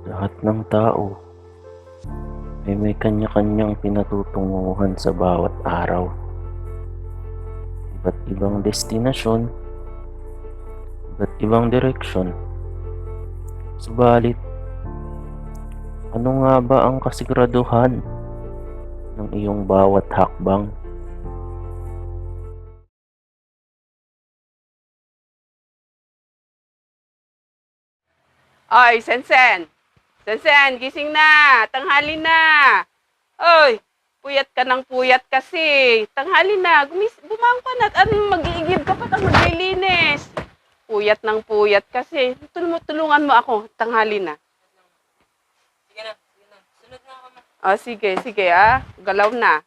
Lahat ng tao ay may kanya-kanyang pinatutunguhan sa bawat araw. Iba't ibang destinasyon, iba't ibang direksyon. Subalit, ano nga ba ang kasiguraduhan ng iyong bawat hakbang? Oy, Sensen! Sensen, gising na! Tanghali na! Oy, puyat ka ng puyat kasi. Tanghali na. Bumangon ka na at mag-iigib ka pa kang maglilinis. Puyat ng puyat kasi. Tulungan mo ako. Tanghali na. Sige na, sige na. Sunod na ako, ma. Oh, sige, sige ah. Galaw na.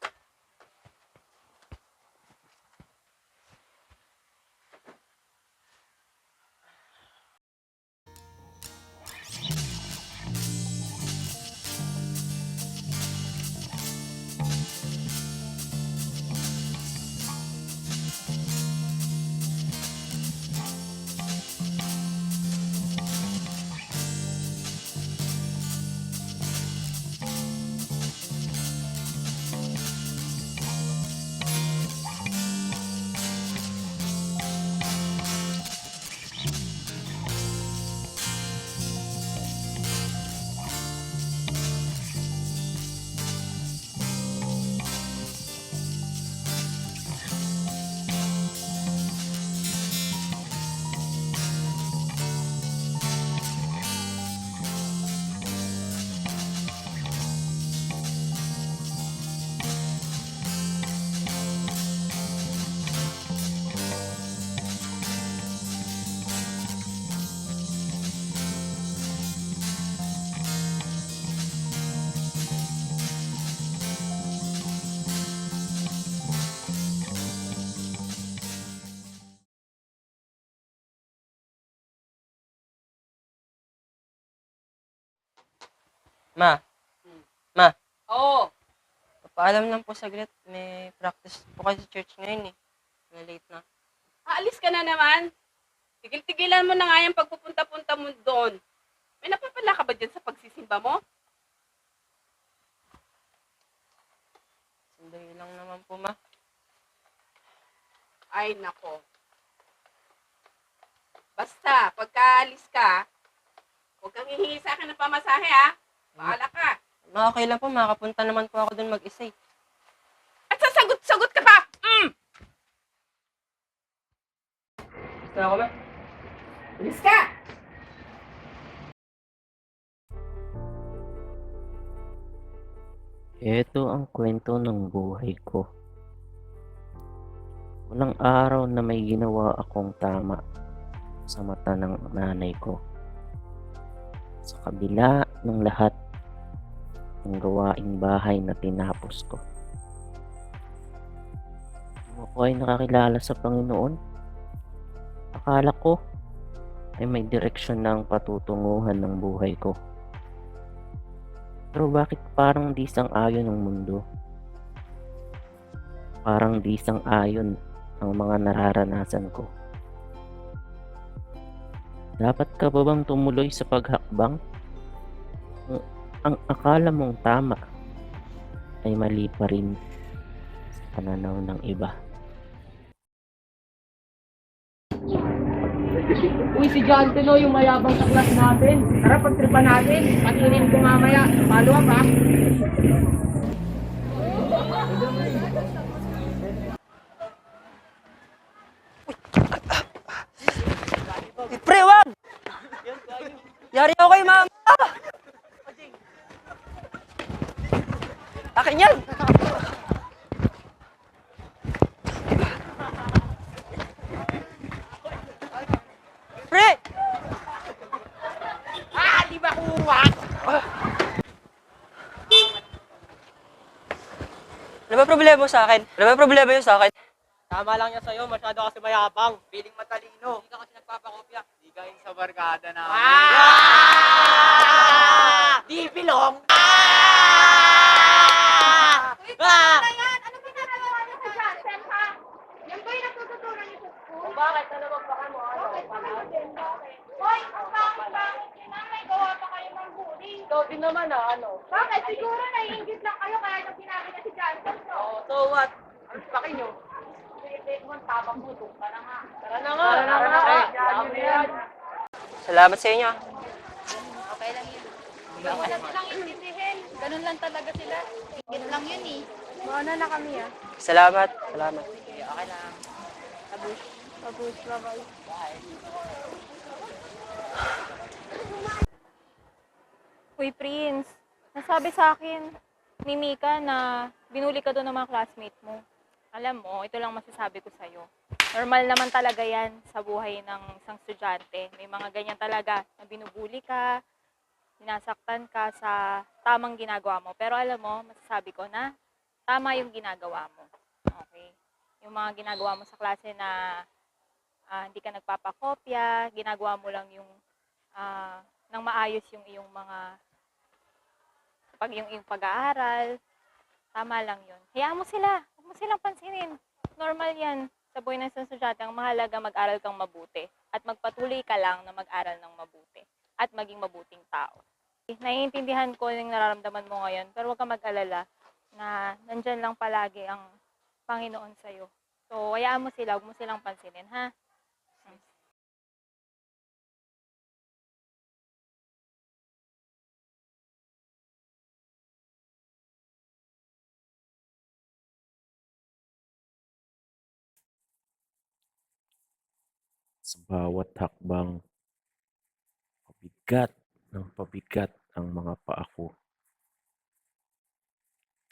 Ma, ma, Oo. papaalam lang po saglit. May practice po kayo sa church ngayon eh. Late na. Aalis ka na naman. Tigil-tigilan mo na nga yung pagpupunta-punta mo doon. May napapala ka ba dyan sa pagsisimba mo? Sandali lang naman po, ma. Ay, nako. Basta, pagkaalis ka, huwag kang hihingi sa akin ng pamasahe, ha? Bahala ka. Ma, okay lang po. Makapunta naman po ako dun mag-isa eh. At sasagot-sagot ka pa! Gusto ako, ma? Alis ka! Ito ang kwento ng buhay ko. Walang araw na may ginawa akong tama sa mata ng nanay ko. Sa kabila ng lahat ng gawaing bahay na tinapos ko. Kung ako ay nakakilala sa Panginoon, akala ko ay may direksyon na ang patutunguhan ng buhay ko. Pero bakit parang di sang-ayon ang mundo? Parang di sang-ayon ang mga nararanasan ko. Dapat ka ba bang tumuloy sa paghakbang? Ang akala mong tama ay mali pa rin sa pananaw ng iba. Uy, si John Tino, yung mayabang sa class natin. Tara, pagtripan natin. Patinin ko mamaya. Follow up, ha? Pre, wag! Yari ako kay mama! Akin yan! Pre! Di ba kuha? Ano ba problema mo sa akin? Ano ba problema yun sa akin? Tama lang yan sa'yo. Masyado kasi mayabang. Feeling matalino. Hindi ka kasi nagpapakopya. Di ka yun sa barkada na. Di bilong! Uy, tama na yan! Ano ginagawa niyo sa Johnson, ha? Yan ba yung natututunan niyo sa school? Bakit? Ano ba baka mo? Bakit? Bakit? Hoy, ang pangit-pangit niyo na. May gawa pa kayo ng bully. Ikaw din naman ano? Bakit? Siguro naiingit lang kayo kaya nung sinabi na si Johnson, no? Oh, so what? Ano paki nyo? Sige, mo, tabang mo, doon ka na nga. Tara na nga. Tara na nga. Yan. Salamat sa inyo. Okay lang yun. Hindi mo na silang intindihin. Ganun lang talaga sila. Ingit lang yun eh. Mauna na kami ah. Salamat. Salamat. Okay lang. Tabush. Tabush, bye-bye. Uy, Prince, nasabi sa akin ni Mika na binuli ka doon ng mga classmate mo. Alam mo, ito lang masasabi ko sa'yo. Normal naman talaga yan sa buhay ng isang estudyante. May mga ganyan talaga na binubuli ka, sinasaktan ka sa tamang ginagawa mo. Pero alam mo, masasabi ko na tama yung ginagawa mo. Okay? Yung mga ginagawa mo sa klase na hindi ka nagpapakopya, ginagawa mo lang yung nang maayos yung iyong mga yung pag-aaral, tama lang yun. Hayaan mo sila. Huwag mo silang pansinin. Normal yan. Sa buhay ng isang estudyante, ang mahalaga mag-aral kang mabuti. At magpatuloy ka lang na mag-aral ng mabuti. At maging mabuting tao. Naiintindihan ko yung nararamdaman mo ngayon, pero huwag kang mag-alala na nandyan lang palagi ang Panginoon sa'yo. So, hayaan mo sila. Huwag mo silang pansinin, ha? Sa bawat hakbang, pabigat ng pabigat ang mga paa ko.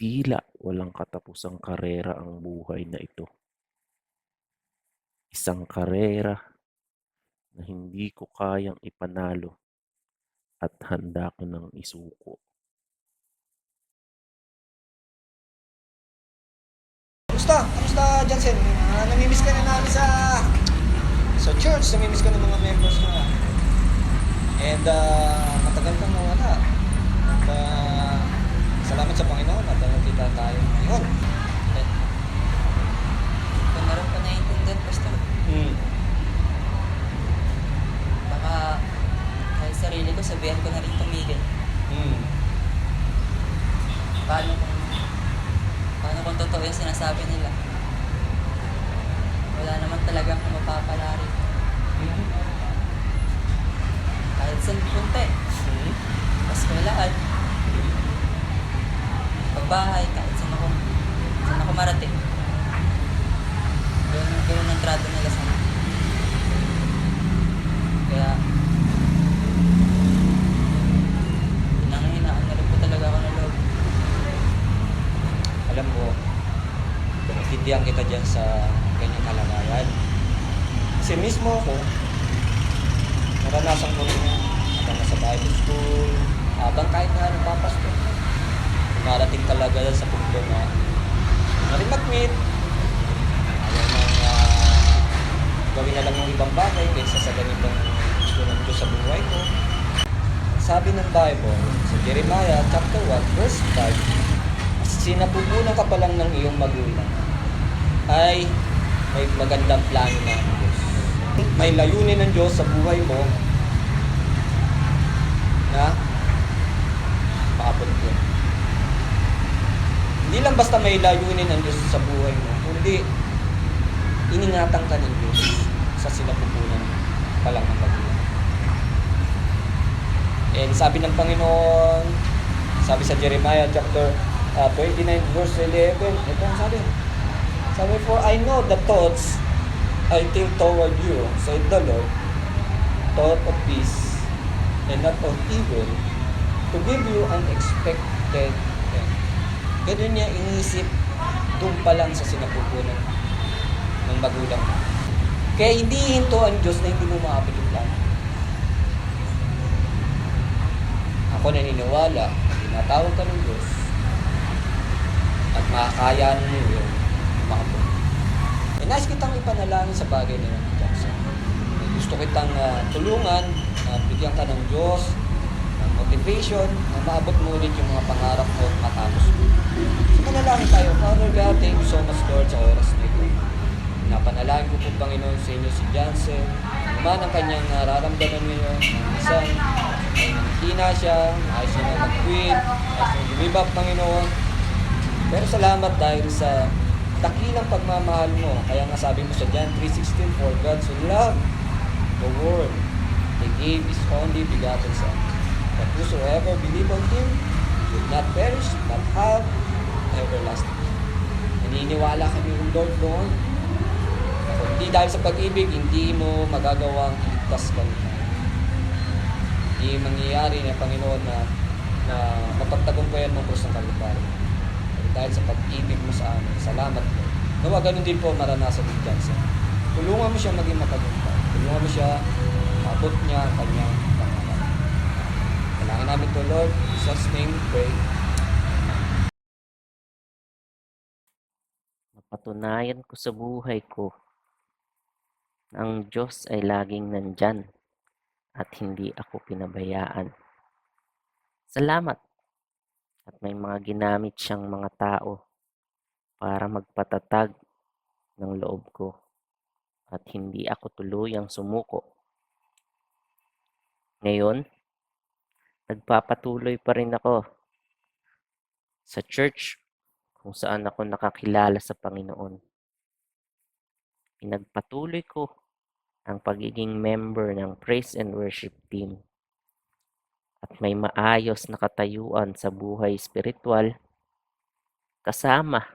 Tila walang katapusang karera ang buhay na ito. Isang karera na hindi ko kayang ipanalo at handa ko ng isuko. Kamusta? Kamusta, Jansen? Namimiss ka na namin sa church. Namimiss ka ng mga members mo. And matagal kang nawala. At salamat sa Panginoon at nakita tayo ngayon. Kung meron pa naiintindihan, Pastor, baka kahit sarili ko, sabihan ko na rin tumigil. Paano kung totoo yung sinasabi nila? Wala naman talaga akong mapapala rin. Kahit saan punta eh. Paskulahan. Pagbahay, kahit saan ako marating. Ganun ang trato nila sa akin. Kaya, hinanghinaan na rin po talaga ako ng loob. Alam mo, naintindihan kita dyan sa ganyang kalagayan. Kasi mismo ako, naranasan ko rin habang nasa Bible school, habang kahit na nagpapasto. Marating talaga sa punto na rin mag-meet, ayaw nang gawin na lang yung ibang bagay kaysa sa ganitong gusto ng Diyos sa buhay ko. Sabi ng Bible, sa Jeremiah chapter 1, verse 5, sinapupunan ka pa lang ng iyong magulang ay may magandang plano ng Diyos. May layunin ng Diyos sa buhay mo na paabot ko. Hindi lang basta may layunin ng Diyos sa buhay mo, kundi iningatan ka ng Diyos sa sinapupunan pa lang ng magulang. And sabi ng Panginoon, sabi sa Jeremiah chapter 29 verse 11, ito ang sabi. For I know the thoughts I think toward you, said the Lord, thought of peace and not of evil, to give you an expected end. Ganun niya inisip doon pa lang sa sinapupunan ng magulang. Kaya hindi hinto ang Diyos na hindi mo maabot yung plano. Ako naniniwala, tinatawag ka ng Diyos at makakayaan mo yung makapun. E nais kitang ipanalangin sa bagay na yun, Jackson. Gusto kitang tulungan, bigyan ka ng Diyos, ng motivation, na maabot mo ulit yung mga pangarap mo at matapos mo. So manalangin tayo. Father God, thank you so much, Lord, sa oras na ito. Napanalangin ko po, Panginoon, sa inyo si Jansen. Naman ang kanyang nararamdaman ngayon, isang Hina siya, ayos siya na mag-quit, ayos siya give up, Panginoon. Pero salamat dahil sa dakilang pagmamahal mo. Kaya nga sabi mo sa John 3:16, for God so loved the world, He gave His only begotten Son, that whosoever believe on Him will not perish, but have everlasting life. Naniniwala kami, Lord, doon. Hindi dahil sa pag-ibig, hindi mo magagawang iligtas kami. Hindi mangyayari na, Panginoon, na mapagtagumpayan mo ang krus ng Kalbaryo. Dahil sa pag-ibig mo sa amin, salamat mo. Nawa, ganun din po maranasan ni Johnson. Tulungan mo siya maging matagumpay. Tulungan mo siya, maabot niya ang kanyang pangarap. Kailangan namin to, Lord. In Jesus' name, pray. Napatunayan ko sa buhay ko na ang Diyos ay laging nandyan at hindi ako pinabayaan. Salamat at may mga ginamit siyang mga tao para magpatatag ng loob ko at hindi ako tuluyang sumuko. Ngayon, nagpapatuloy pa rin ako sa church kung saan ako nakakilala sa Panginoon. Pinagpatuloy ko ang pagiging member ng praise and worship team at may maayos na katayuan sa buhay espiritual kasama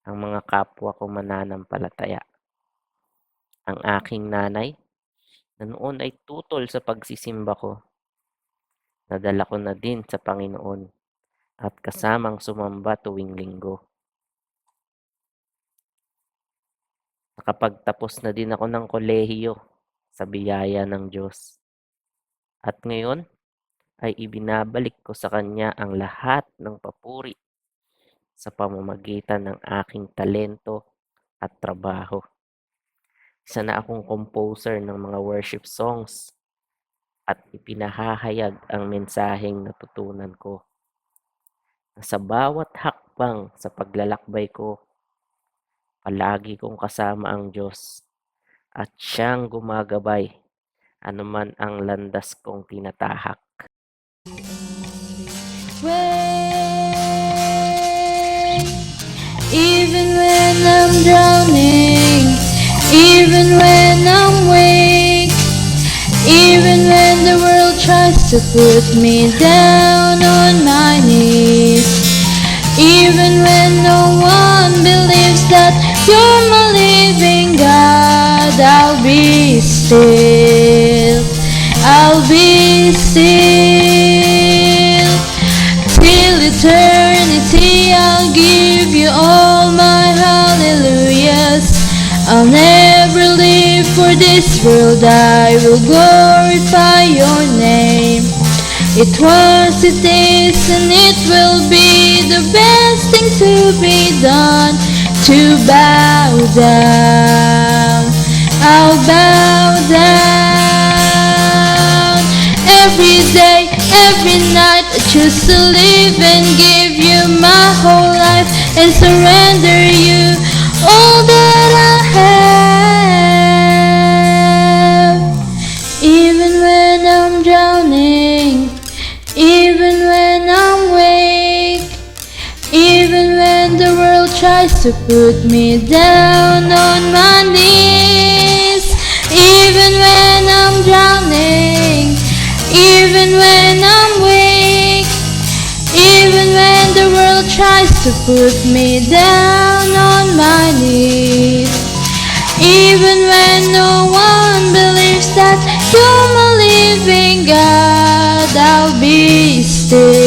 ang mga kapwa ko mananampalataya. Ang aking nanay na noon ay tutol sa pagsisimba ko, nadala ko na din sa Panginoon at kasamang sumamba tuwing linggo. Nakapagtapos na din ako ng kolehiyo sa biyaya ng Diyos. At ngayon ay ibinabalik ko sa Kanya ang lahat ng papuri sa pamamagitan ng aking talento at trabaho. Isa na akong composer ng mga worship songs at ipinahahayag ang mensaheng natutunan ko. Sa bawat hakbang sa paglalakbay ko, palagi kong kasama ang Diyos at Siyang gumagabay anuman ang landas kong tinatahak. Even when I'm drowning, even when I'm weak, even when the world tries to put me down on my knees, even when no one believes that you're my living God, I'll be still, I'll be still. Till eternity I'll give you all my hallelujahs. I'll never live for this world, I will glorify your name. It was, it is, and it will be the best thing to be done, to bow down. I'll bow down. Every day, every night, I choose to live and give you my whole life and surrender you all that I have. Even when I'm drowning, even when I'm weak, even when the world tries to put me down on my knees, even when I'm drowning, even when I'm weak, even when the world tries to put me down on my knees, even when no one believes that you're my living God, I'll be still.